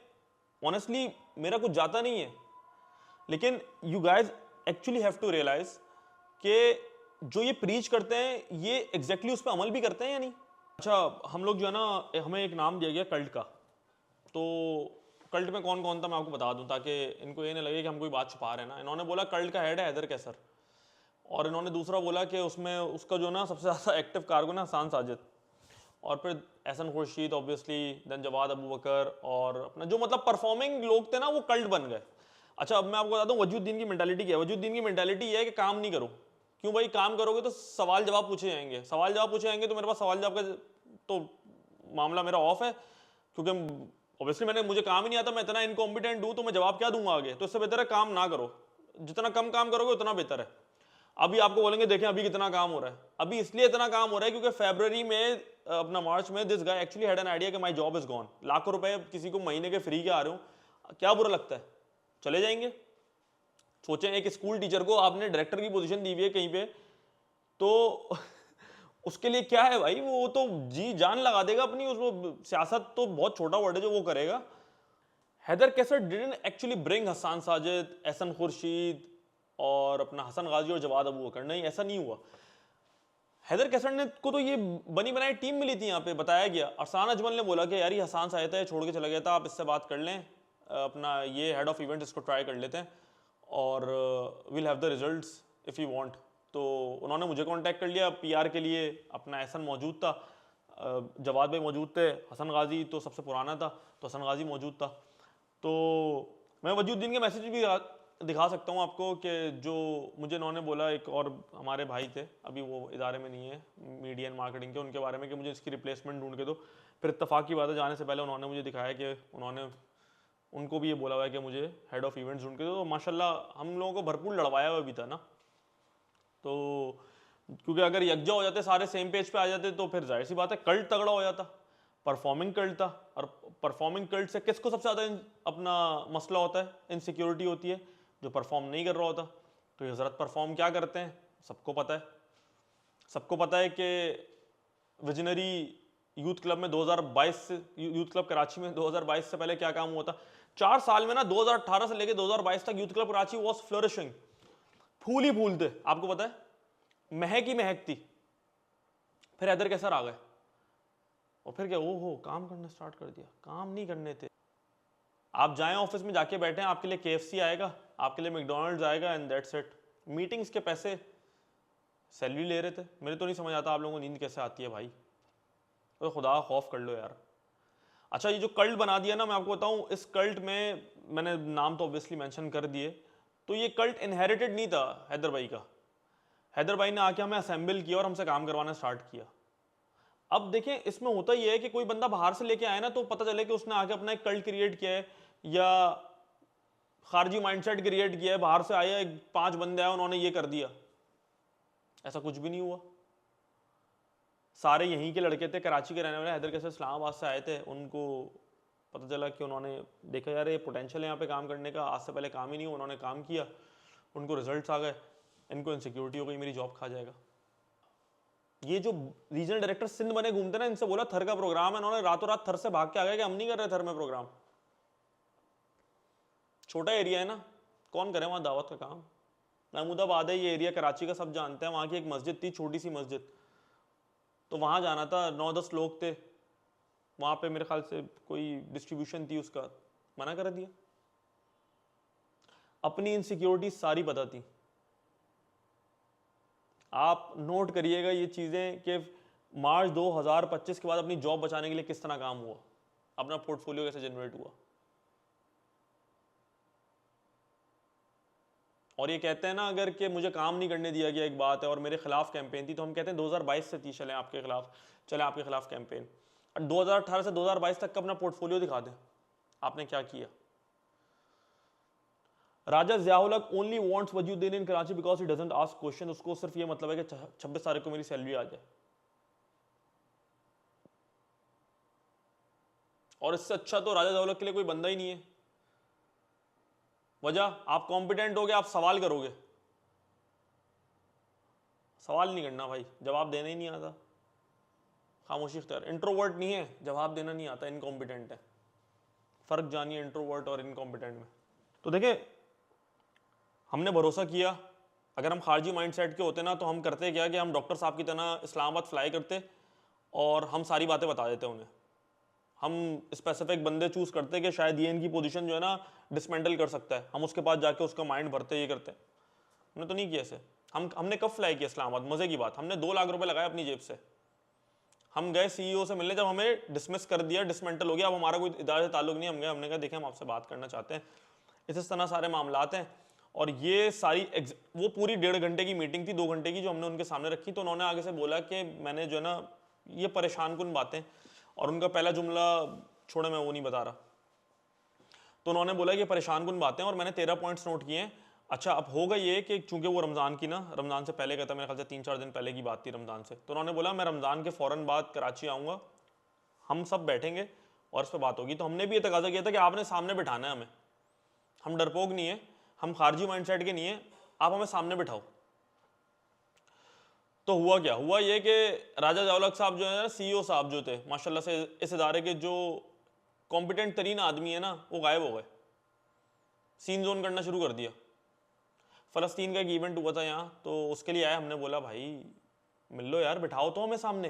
ऑनेस्टली मेरा कुछ जाता नहीं है, लेकिन you guys actually have to realise कि जो ये प्रीच करते हैं ये एग्जैक्टली उस पर अमल भी करते हैं या नहीं। अच्छा, हम लोग जो है ना, हमें एक नाम दिया गया कल्ट का। तो कल्ट में कौन कौन था मैं आपको बता दूं, ताकि इनको ये नहीं लगे कि हम कोई बात छुपा रहे हैं ना। इन्होंने बोला कल्ट का हेड है हैदर कैसर, और इन्होंने दूसरा बोला कि उसमें उसका जो ना सबसे ज़्यादा एक्टिव कारकुन है हसान साजिद, और फिर एहसन खुर्शीद ऑब्वियसली, देन जवाद अबू बकर, और अपना जो मतलब परफॉर्मिंग लोग थे ना वो कल्ट बन गए। अच्छा, अब मैं आपको बताता हूँ वजूद्दीन की मेंटालिटी क्या है। वजूद्दीन की मेंटालिटी ये है कि काम नहीं करो। क्यों भाई? काम करोगे तो सवाल जवाब पूछे जाएंगे, सवाल जवाब पूछे जाएंगे तो मेरे पास सवाल जवाब का तो मामला मेरा ऑफ है, क्योंकि ऑब्वियसली मुझे काम ही नहीं आता, मैं इतना इनकॉम्पिटेंट हूं, तो मैं जवाब क्या दूंगा आगे? तो इससे बेहतर है काम ना करो, जितना कम काम करोगे उतना बेहतर है। अभी आपको बोलेंगे देखें अभी कितना काम हो रहा है, अभी इसलिए इतना काम हो रहा है क्योंकि फरवरी में, अपना मार्च में, this guy actually had an idea कि माय जॉब इज गॉन। लाखों रुपए किसी को महीने के फ्री के आ रहे हो, क्या बुरा लगता है? चले जाएंगे। सोचें एक स्कूल टीचर को आपने डायरेक्टर की पोजीशन दी हुई है कहीं पे, तो उसके लिए क्या है भाई, वो तो जी जान लगा देगा अपनी, उसको सियासत तो बहुत छोटा वर्ड है जो वो करेगा। Haider Kaiser didn't actually bring Hassan Sajid, Ehsan Khurshid और अपना हसन गाजी और जवाद अबू बकर, नहीं ऐसा नहीं हुआ। हैदर कैसर ने को तो ये बनी बनाई टीम मिली थी, यहाँ पे बताया गया। अरसान अजमल ने बोला कि यार ये हसान साजिद है, छोड़ के चला गया था, आप इससे बात कर लें, अपना ये हेड ऑफ इवेंट, इसको ट्राई कर लेते हैं और will have the results if you want. तो उन्होंने मुझे कांटेक्ट कर लिया पीआर के लिए। अपना एहसन मौजूद था, जवाद भाई मौजूद थे, हसन गाजी तो सबसे पुराना था, तो हसन गाजी मौजूद था। तो मैं वजूद्दीन के मैसेज भी दिखा सकता हूँ आपको कि जो मुझे इन्होंने बोला, एक और हमारे भाई थे, अभी वो इदारे में नहीं है, मीडिया एंड मार्केटिंग के, उनके बारे में कि मुझे इसकी रिप्लेसमेंट ढूंढ के दो। फिर इत्तफाक की बात है, जाने से पहले उन्होंने मुझे दिखाया कि उनको भी ये बोला हुआ है कि मुझे हेड ऑफ इवेंट्स ढूंढ के दो। तो माशाल्लाह हम लोगों को भरपूर लड़वाया हुआ भी था ना, तो क्योंकि अगर यकजा हो जाते, सारे सेम पेज पे आ जाते, तो फिर जाहिर सी बात है कल्ट तगड़ा हो जाता। परफॉर्मिंग कल्ट था, और परफॉर्मिंग कल्ट से किसको सबसे ज़्यादा अपना मसला होता है, इनसिक्योरिटी होती है, जो परफॉर्म नहीं कर रहा होता। तो ये हजरत परफॉर्म क्या करते हैं, सबको पता है। सबको पता है कि विजनरी यूथ क्लब में 2022 से, यूथ क्लब कराची में 2022 से पहले क्या काम हुआ था। 4 साल में ना, 2018 से लेकर 2022 तक Youth Club Karachi was flourishing, फूल ही फूल थे, आपको पता है, महक ही महक थी। फिर हैदर कैसर आ गए, और फिर क्या, ओहो काम करना स्टार्ट कर दिया। काम नहीं करने थे। आप जाएं ऑफिस में जाके बैठे, आपके लिए KFC आएगा, आपके लिए मैकडॉनल्ड्स आएगा, एंड दैट्स इट। मीटिंग्स के पैसे सैलरी ले रहे थे। मेरे तो नहीं समझ आता आप लोगों को नींद कैसे आती है भाई, तो खुदा खौफ कर लो यार। अच्छा, ये जो कल्ट बना दिया ना, मैं आपको बताऊं, इस कल्ट में मैंने नाम तो ऑब्वियसली मेंशन कर दिए, तो ये कल्ट इनहेरिटेड नहीं था हैदर भाई का। हैदर भाई ने आके हमें असेंबल किया और हमसे काम करवाना स्टार्ट किया। अब देखें, इसमें होता ही है कि कोई बंदा बाहर से लेके आया ना, तो पता चले कि उसने आके अपना एक कल्ट क्रिएट किया है या खारजी माइंडसेट क्रिएट किया है, बाहर से आया 5 बंदे आए उन्होंने ये कर दिया। ऐसा कुछ भी नहीं हुआ। सारे यहीं के लड़के थे, कराची के रहने वाले, हैदर कैसे इस्लामाबाद से आए थे। उनको पता चला कि उन्होंने देखा यार ये पोटेंशियल है यहाँ पे काम करने का, आज से पहले काम ही नहीं हुआ, उन्होंने काम किया, उनको रिजल्ट्स आ गए, इनको इनसिक्योरिटी हो गई, मेरी जॉब खा जाएगा। ये जो रीजनल डायरेक्टर सिंध बने घूमते ना, इनसे बोला थर का प्रोग्राम है, उन्होंने रातों रात थर से भाग के आ गए कि हम नहीं कर रहे थर में प्रोग्राम। छोटा एरिया है ना, कौन करे वहां दावत का काम। महमूदाबाद है ये एरिया, कराची का सब जानते हैं। वहां की एक मस्जिद थी, छोटी सी मस्जिद, तो वहां जाना था, 9-10 लोग थे वहां पे, मेरे ख्याल से कोई डिस्ट्रीब्यूशन थी, उसका मना कर दिया। अपनी इनसिक्योरिटी सारी पता थी। आप नोट करिएगा ये चीजें कि मार्च 2025 के बाद अपनी जॉब बचाने के लिए किस तरह काम हुआ, अपना पोर्टफोलियो कैसे जनरेट हुआ। और ये कहते हैं ना अगर कि मुझे काम नहीं करने दिया गया, एक बात है, और मेरे खिलाफ कैंपेन थी, तो हम कहते हैं 2022 से थी, चले आपके खिलाफ कैंपेन। 2018 से 2022 तक का अपना पोर्टफोलियो दिखा दें, आपने क्या किया। Raja Ziaul Haq only wants Wajuddin in Karachi because he doesn't ask question. उसको सिर्फ ये मतलब है कि 26 तारीख को मेरी सैलरी आ जाए, और इससे अच्छा तो राजा ज़ियाउल हक के लिए कोई बंदा ही नहीं है। वजह, आप कॉम्पिटेंट हो गए, आप सवाल करोगे, सवाल नहीं करना भाई, जवाब देना ही नहीं आता, खामोशी इख्तियार। इंट्रोवर्ट नहीं है, जवाब देना नहीं आता, इनकॉम्पिटेंट है। फर्क जानिए इंट्रोवर्ट और इनकॉम्पिटेंट में। तो देखिए, हमने भरोसा किया। अगर हम खारजी माइंडसेट के होते ना, तो हम करते क्या कि हम डॉक्टर साहब की तरह इस्लामाबाद फ्लाई करते और हम सारी बातें बता देते उन्हें। हम स्पेसिफिक बंदे चूज करते कि शायद ये इनकी पोजीशन जो है ना डिसमेंटल कर सकता है, हम उसके पास जाके उसका माइंड भरते, ये करते। हमने तो नहीं किया ऐसे। हमने कब फ्लाई किया इस्लामाबाद, मजे की बात, हमने 2 लाख रुपए लगाए अपनी जेब से। हम गए सीईओ से मिलने, जब हमें डिसमिस कर दिया, डिसमेंटल हो गया, अब हमारा कोई इदारे से ताल्लुक नहीं, हम गए, हमने कहा देखें हम आपसे बात करना चाहते हैं, इस तरह सारे मामलात हैं। और ये सारी वो पूरी 1.5 घंटे की मीटिंग थी, 2 घंटे की, जो हमने उनके सामने रखी। तो उन्होंने आगे से बोला कि मैंने जो है ना ये परेशान कुन बातें, और उनका पहला जुमला छोड़े, मैं वो नहीं बता रहा। तो उन्होंने बोला कि परेशान कुन बातें, और मैंने 13 पॉइंट्स नोट किए हैं। अच्छा, अब होगा ये कि चूंकि वो रमज़ान की ना, रमज़ान से पहले का था, मेरे ख्याल से 3-4 दिन पहले की बात थी रमज़ान से। तो उन्होंने बोला मैं रमज़ान के फ़ौरन बाद कराची आऊँगा, हम सब बैठेंगे और इस पर बात होगी। तो हमने भी ये तकाजा किया था कि आपने सामने बिठाना है हमें, हम डरपोक नहीं है, हम खारजी माइंडसेट के नहीं है, आप हमें सामने बिठाओ। तो हुआ क्या, हुआ ये कि राजा ज़ियाउल हक साहब जो है ना, सीईओ साहब जो थे माशाल्लाह से, इस इदारे के जो कॉम्पिटेंट तरीन आदमी है ना, वो गायब हो गए, सीन जोन करना शुरू कर दिया। फ़लस्तीन का एक इवेंट हुआ था यहाँ, तो उसके लिए आया, हमने बोला भाई मिल लो यार, बिठाओ तो हमें सामने,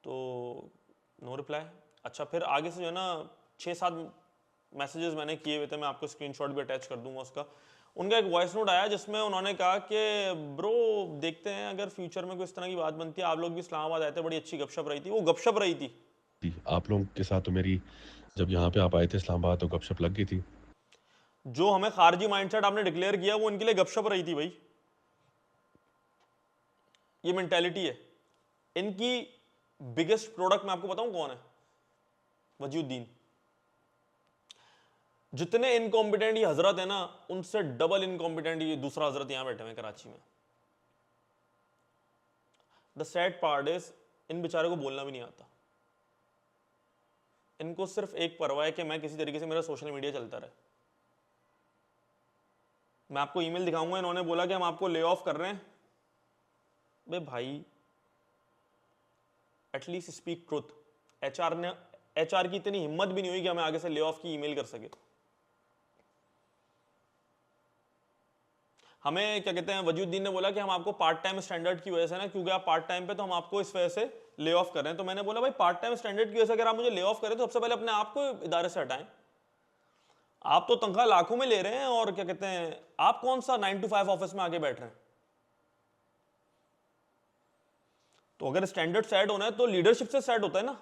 तो नो रिप्लाई। अच्छा, फिर आगे से जो है ना 6-7 मैसेजेस मैंने किए हुए थे, मैं आपको स्क्रीनशॉट भी अटैच कर दूंगा उसका। उनका एक वॉइस नोट आया जिसमें उन्होंने कहा कि ब्रो देखते हैं अगर फ्यूचर में कोई इस तरह की बात बनती है, आप लोग भी इस्लामाबाद आए थे, बड़ी अच्छी गपशप रही थी। वो गपशप रही थी आप लोगों के साथ, तो मेरी जब यहाँ पे आप आए थे इस्लामाबाद तो गपशप लग गई थी। जो हमें खारजी माइंडसेट आपने डिक्लेयर किया, वो इनके लिए गपशप रही थी भाई। ये मेंटेलिटी है इनकी। बिगेस्ट प्रोडक्ट मैं आपको बताऊं कौन है, वजीउद्दीन। जितने इनकॉम्पिटेंट ये हजरत है ना, उनसे डबल इनकॉम्पिटेंट ये दूसरा हजरत यहां बैठे हुए कराची में। द सैड पार्ट इज इन बेचारों को बोलना भी नहीं आता। इनको सिर्फ एक परवाह है कि मैं किसी तरीके से मेरा सोशल मीडिया चलता रहे। मैं आपको ईमेल दिखाऊंगा, इन्होंने बोला कि हम आपको ले ऑफ कर रहे हैं। बे भाई एटलीस्ट स्पीक ट्रुथ। एचआर की इतनी हिम्मत भी नहीं हुई कि हमें आगे से ले ऑफ की ईमेल कर सके। हमें क्या कहते हैं, वजीउद्दीन ने बोला कि हम आपको पार्ट टाइम स्टैंडर्ड की वजह से ना, क्योंकि आप पार्ट टाइम पे, तो हम आपको इस वजह से ले ऑफ कर रहे हैं। तो मैंने बोला भाई पार्ट टाइम स्टैंडर्ड की वजह से अगर आप मुझे ले ऑफ करें, तो सबसे पहले अपने आप को इदारे से हटाएं। आप तो तनख्वाह लाखों में ले रहे हैं, और क्या कहते हैं, आप कौन सा 9 to 5 ऑफिस में आगे बैठ रहे हैं। तो अगर स्टैंडर्ड सेट होना है तो लीडरशिप से सेट होता है ना।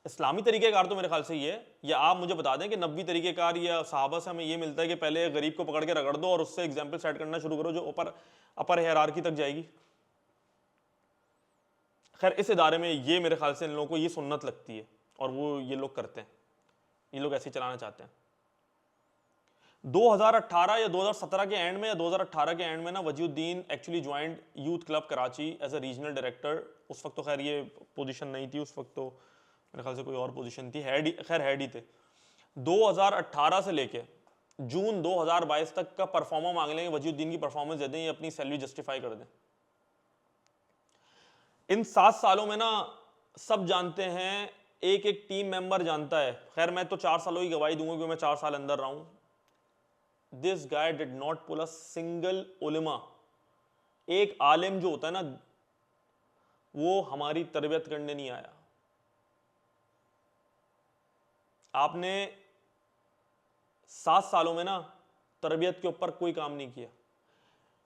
इस्लामी तरीकेकार तो मेरे ख्याल से ये है, या आप मुझे बता दें कि नबी तरीकेकार या सहाबा से हमें ये मिलता है कि पहले गरीब को पकड़ के रगड़ दो और उससे एग्जाम्पल सेट करना शुरू करो जो अपर हायरार्की तक जाएगी। खैर इस इदारे में ये मेरे ख्याल से इन लोगों को ये सुन्नत लगती है और वो ये लोग करते हैं, ये लोग ऐसे ही चलाना चाहते हैं। 2018 या 2017 के एंड में या 2018 के एंड में ना Wajiuddin actually joined Youth Club Karachi as a regional director. उस वक्त तो खैर ये पोजीशन नहीं थी, उस वक्त तो मेरे ख्याल से कोई और पोजीशन थी, हेड ही थे। 2018 से लेके जून 2022 तक का परफॉर्मा मांग लेंगे, वजीउद्दीन की परफॉर्मेंस दे दें, ये अपनी सैलरी जस्टिफाई कर दें। इन 7 सालों में ना सब जानते हैं, एक एक टीम मेंबर जानता है। खैर मैं तो 4 सालों की गवाही दूंगा क्योंकि मैं 4 साल अंदर रहा हूं। This guy did not pull a single उलेमा। एक आलिम जो होता है ना, वो हमारी तरबियत करने नहीं आया। आपने 7 सालों में ना तरबियत के ऊपर कोई काम नहीं किया।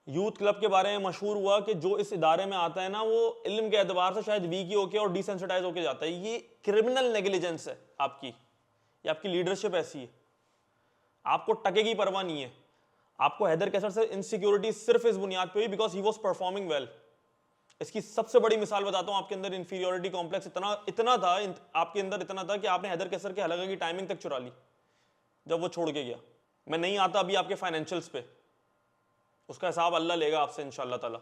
यूथ क्लब के बारे में मशहूर हुआ कि जो इस इदारे में आता है ना, वो इल्म के एतबार से शायद वीक ही होके और डिसेंसिटाइज होके जाता है। ये क्रिमिनल नेग्लिजेंस है आपकी, ये आपकी लीडरशिप ऐसी है। आपको टके की परवाह नहीं है। आपको हैदर कैसर से इनसिक्योरिटी सिर्फ इस बुनियाद पे हुई because he was performing well. इसकी सबसे बड़ी मिसाल बताता हूं, आपके अंदर इन्फीरियोरिटी कॉम्प्लेक्स इतना था, आपके अंदर इतना था कि आपने हैदर कैसर के हलका की टाइमिंग तक चुरा ली जब वो छोड़ के गया। मैं नहीं आता अभी आपके फाइनेंशियल्स पे, उसका हिसाब अल्लाह लेगा आपसे इंशाअल्लाह ताला।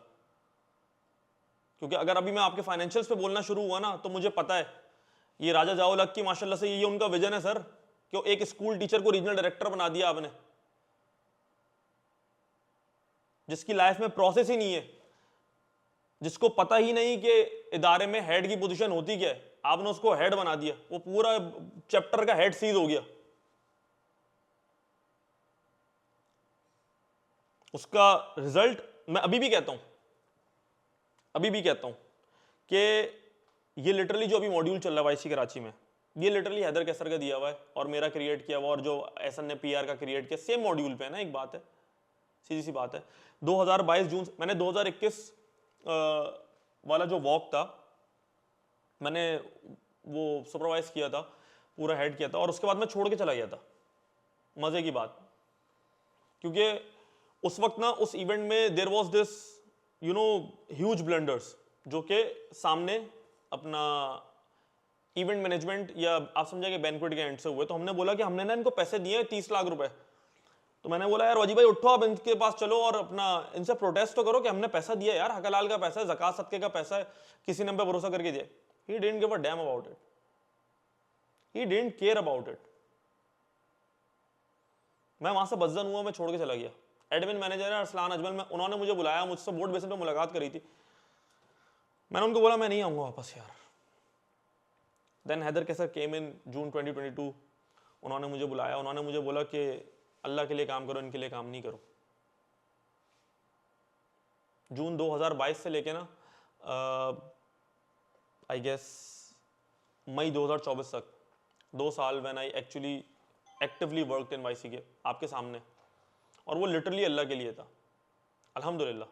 क्योंकि अगर अभी मैं आपके फाइनेंशियल्स पे बोलना शुरू हुआ ना, तो मुझे पता है ये राजा जाओल हक की माशाल्लाह से ये उनका विजन है सर, कि एक स्कूल टीचर को रीजनल डायरेक्टर बना दिया आपने, जिसकी लाइफ में प्रोसेस ही नहीं है, जिसको पता ही नहीं कि इदारे में हेड की पोजीशन होती क्या है, आपने उसको हेड बना दिया। वो पूरा चैप्टर का हेड सीज हो गया। उसका रिजल्ट मैं अभी भी कहता हूं कि ये लिटरली जो अभी मॉड्यूल चल रहा है वाईसी कराची में, ये लिटरली हैदर कैसर का दिया हुआ है और मेरा क्रिएट किया हुआ, और जो एसएन ने पीआर का क्रिएट किया, सेम मॉड्यूल पे है ना। एक बात है, सीधी सी बात है, 2022 जून मैंने 2021 वाला जो वॉक था, मैंने वो सुपरवाइज किया था, पूरा हेड किया था, और उसके बाद मैं छोड़ के चला गया था। मजे की बात, क्योंकि उस वक्त ना उस इवेंट में there was this huge blunders, जो कि सामने अपना इवेंट मैनेजमेंट या आप समझेंगे बैंक्वेट के एंड से हुए। तो हमने बोला कि हमने ना इनको पैसे दिए 30 लाख रुपए। तो मैंने बोला यार वजी भाई उठो, आप इनके पास चलो और अपना इनसे प्रोटेस्ट तो करो कि हमने पैसा दिया यार, हकलाल का पैसा है, ज़कात सदके का पैसा है, किसी ने हम पे भरोसा करके दिया। He didn't give a damn about it, he didn't care about it. मैं वहां से बज्जन हुआ, मैं छोड़ के चला गया। एडमिन मैनेजर है अरसलान अजमल में, उन्होंने मुझे बुलाया, मुझसे बोर्ड बेसिस पे मुलाकात करी थी। मैंने उनको बोला मैं नहीं आऊंगा वापस यार। देन हैदर कैसर केम इन जून 2022, उन्होंने मुझे बुलाया, उन्होंने मुझे बोला कि अल्लाह के लिए काम करो, इनके लिए काम नहीं करो। जून 2022 से लेके ना आई गेस मई 2024 तक 2 साल when I actually actively worked in YC के आपके सामने, और वो लिटरली अल्लाह के लिए था। अल्हम्दुलिल्लाह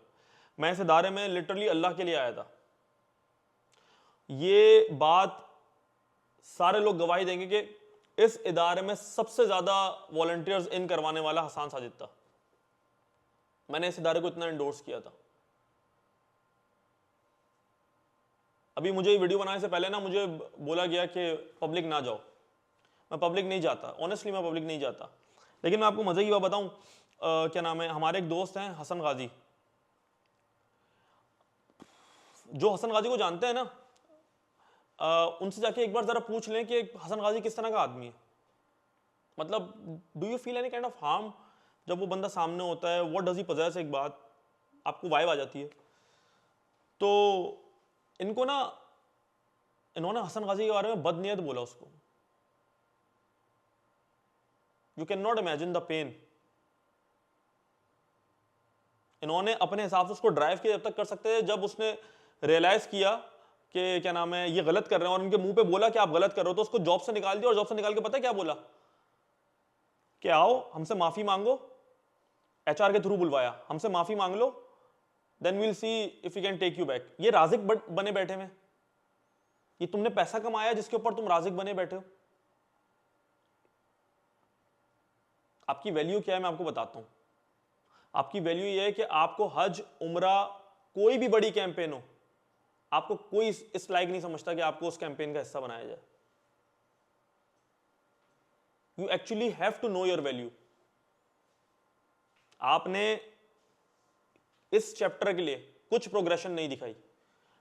मैं इस इदारे में लिटरली अल्लाह के लिए आया था। ये बात सारे लोग गवाही देंगे कि इस इदारे में सबसे ज्यादा वॉलंटियर्स इन करवाने वाला हसन साजिद था। मैंने इस इदारे को इतना एंडोर्स किया था। अभी मुझे ये वीडियो बनाने से पहले ना मुझे बोला गया कि पब्लिक ना जाओ। मैं पब्लिक नहीं जाता, ऑनेस्टली मैं पब्लिक नहीं जाता। लेकिन मैं आपको मजे की बात बताऊं, क्या नाम है, हमारे एक दोस्त हैं हसन गाजी, जो हसन गाजी को जानते हैं ना, उनसे जाके एक बार जरा पूछ लें कि हसन गाजी किस तरह का आदमी है। मतलब do you feel any kind of harm जब वो बंदा सामने होता है, व्हाट डज ही पोजेस, एक बात आपको वाइब आ जाती है। तो इनको ना, इन्होंने हसन गाजी के बारे में बदनीयत बोला उसको। You can not imagine the pain. इन्होंने अपने हिसाब से उसको ड्राइव किया जब तक कर सकते थे, जब उसने रियलाइज किया कि क्या नाम है ये गलत कर रहे हैं और उनके मुंह पे बोला कि आप गलत कर रहे हो, तो उसको जॉब से निकाल दिया। और जॉब से निकाल के पता है क्या बोला कि आओ हमसे माफी मांगो, एचआर के थ्रू बुलवाया, हमसे माफी मांग लो, then we'll see if you can take you back. ये राजिक बने बैठे हैं, ये तुमने पैसा कमाया जिसके ऊपर तुम राजिक बने बैठे हो। आपकी वैल्यू क्या है मैं आपको बताता हूं। आपकी वैल्यू ये है कि आपको हज, उम्रा, कोई भी बड़ी कैंपेन हो, आपको कोई इस लायक नहीं समझता कि आपको उस कैंपेन का हिस्सा बनाया जाए। You actually have to know your value. आपने इस चैप्टर के लिए कुछ प्रोग्रेशन नहीं दिखाई।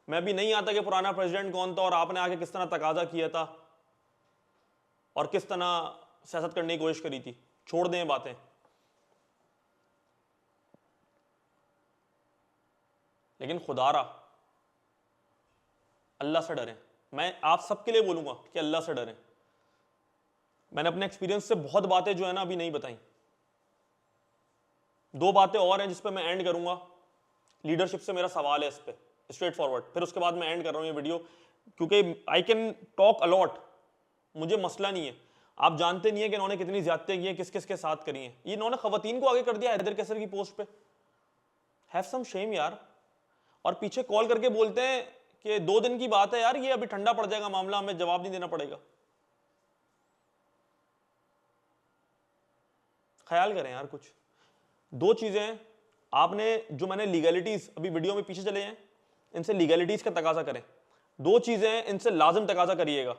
मैं भी नहीं आता कि पुराना प्रेसिडेंट कौन था और आपने आके किस तरह तकाजा किया था और किस तरह सियासत करने की कोशिश करी थी। छोड़ दें बातें। लेकिन खुदारा अल्लाह से डरें। मैं आप सबके लिए बोलूंगा कि अल्लाह से डरें। मैंने अपने एक्सपीरियंस से बहुत बातें जो है ना अभी नहीं बताई। दो बातें और हैं जिस पे मैं एंड करूंगा। लीडरशिप से मेरा सवाल है इस पे स्ट्रेट फॉरवर्ड, फिर उसके बाद मैं एंड कर रहा हूं ये वीडियो, क्योंकि आई कैन टॉक अलॉट। मुझे मसला नहीं है। आप जानते नहीं है कि इन्होंने कितनी ज्यादतियां की हैं, किस किस के साथ करी हैं। ये इन्होंने खवातीन को आगे कर दिया हैदर कैसर की पोस्ट पे। हैव सम शेम यार। और पीछे कॉल करके बोलते हैं कि 2 दिन की बात है यार, ये अभी ठंडा पड़ जाएगा मामला, हमें जवाब नहीं देना पड़ेगा। ख्याल करें यार कुछ। 2 चीजें आपने जो मैंने लीगैलिटीज अभी वीडियो में पीछे चले हैं, इनसे लीगैलिटीज का तकाजा करें। 2 चीजें इनसे लाजम तकाजा करिएगा।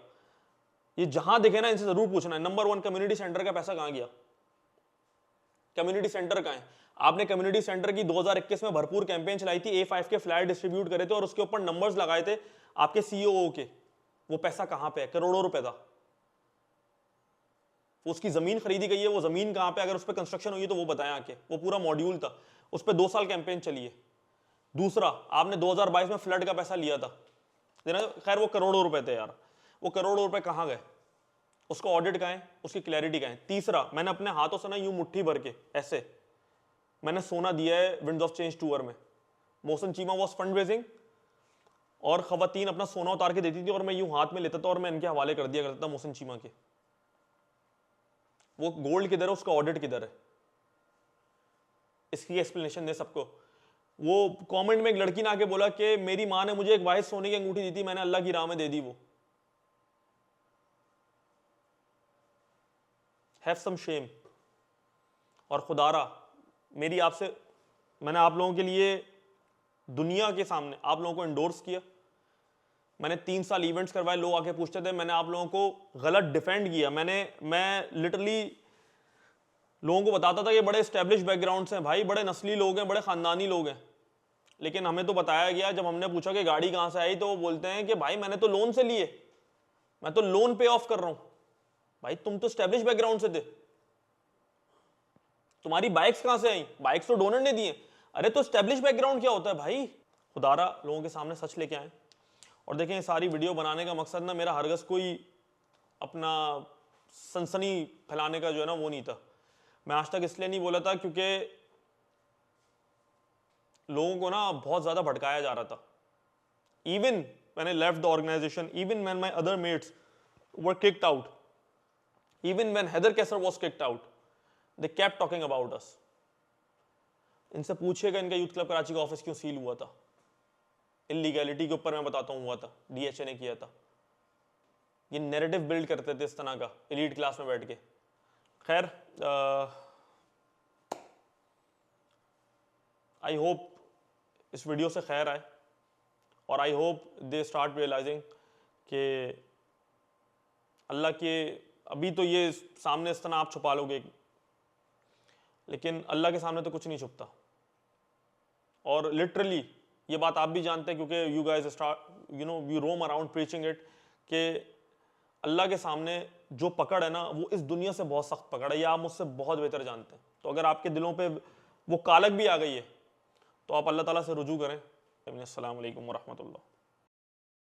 ये जहां दिखे ना इनसे जरूर पूछना है। नंबर 1, कम्युनिटी सेंटर का पैसा कहां गया? कम्युनिटी सेंटर कहां है? आपने कम्युनिटी सेंटर की 2021 में भरपूर कैंपेन चलाई थी, A5 के फ्लैट डिस्ट्रीब्यूट करे थे और उसके ऊपर नंबर्स लगाए थे आपके सीईओ के। वो पैसा कहां पे है? करोड़ों रुपए था। उसकी जमीन खरीदी गई है, वो जमीन कहां पे? अगर उस पर कंस्ट्रक्शन हुई है तो वो बताएं आके। वो पूरा मॉड्यूल था, उस पर 2 साल कैंपेन चली है। दूसरा, आपने 2022 में फ्लड का पैसा लिया था, खैर वो करोड़ों रुपए थे यार। वो करोड़ों रुपए कहां गए? उसका ऑडिट कहां है? उसकी क्लैरिटी कहां है? तीसरा, मैंने अपने हाथों से ना यूं मुट्ठी भर के ऐसे मैंने सोना दिया है विंड्स ऑफ चेंज टूर में। Mohsin Cheema was fund raising और खवातीन अपना सोना उतार के देती थी और मैं यूं हाथ में लेता था और मैं इनके हवाले कर दिया करता था मोहसिन चीमा के। वो गोल्ड किधर है? उसका ऑडिट किधर है? इसकी एक्सप्लेनेशन दे सबको। वो कमेंट में एक लड़की ने आके बोला कि मेरी मां ने मुझे एक वाइस सोने की अंगूठी दी थी, मैंने अल्लाह की राह में दे दी। वो हैव सम शेम। और खुदारा मेरी आपसे, मैंने आप लोगों के लिए दुनिया के सामने आप लोगों को इंडोर्स किया। मैंने 3 साल इवेंट्स करवाए, लोग आके पूछते थे, मैंने आप लोगों को गलत डिफेंड किया। मैं लिटरली लोगों को बताता था कि बड़े एस्टेब्लिश बैकग्राउंड से हैं भाई, बड़े नस्ली लोग हैं, बड़े खानदानी लोग हैं। लेकिन हमें तो बताया गया, जब हमने पूछा कि गाड़ी कहां से आई, तो वो बोलते हैं कि भाई मैंने तो लोन से लिए, मैं तो लोन पे ऑफ कर रहा हूं। भाई तुम तो एस्टेब्लिश बैकग्राउंड से थे, तुम्हारी बाइक्स कहां से आई? बाइक्स तो डोनर ने दी हैं। अरे तो एस्टेब्लिश बैकग्राउंड क्या होता है भाई? खुदारा लोगों के सामने सच लेके आए। और देखें, सारी वीडियो बनाने का मकसद ना मेरा हरगज कोई अपना सनसनी फैलाने का जो है ना वो नहीं था। मैं आज तक इसलिए नहीं बोला था क्योंकि लोगों को ना बहुत ज्यादा भटकाया जा रहा था। Even when I left the organisation, even when my other mates were kicked out, even when Haider Kaiser was kicked out, they kept talking about us. इनसे पूछिएगा इनका यूथ क्लब कराची का ऑफिस क्यों सील हुआ था। इलीगैलिटी के ऊपर मैं बताता हूं हुआ था, डीएचए ने किया था। ये नैरेटिव बिल्ड करते थे इस तरह का एलीट क्लास में बैठ के। खैर, आई होप इस वीडियो से खैर आए और I hope they start realising कि अल्लाह के, अभी तो ये सामने इस तरह आप छुपा लोगे, लेकिन अल्लाह के सामने तो कुछ नहीं छुपता। और लिटरली ये बात आप भी जानते हैं क्योंकि you guys start you roam around preaching it, कि अल्लाह के सामने जो पकड़ है ना वो इस दुनिया से बहुत सख्त पकड़ है। ये आप मुझसे बहुत बेहतर जानते हैं। तो अगर आपके दिलों पे वो कालक भी आ गई है तो आप अल्लाह ताला से रुजू करें। अस्सलाम वालेकुम व रहमतुल्लाह।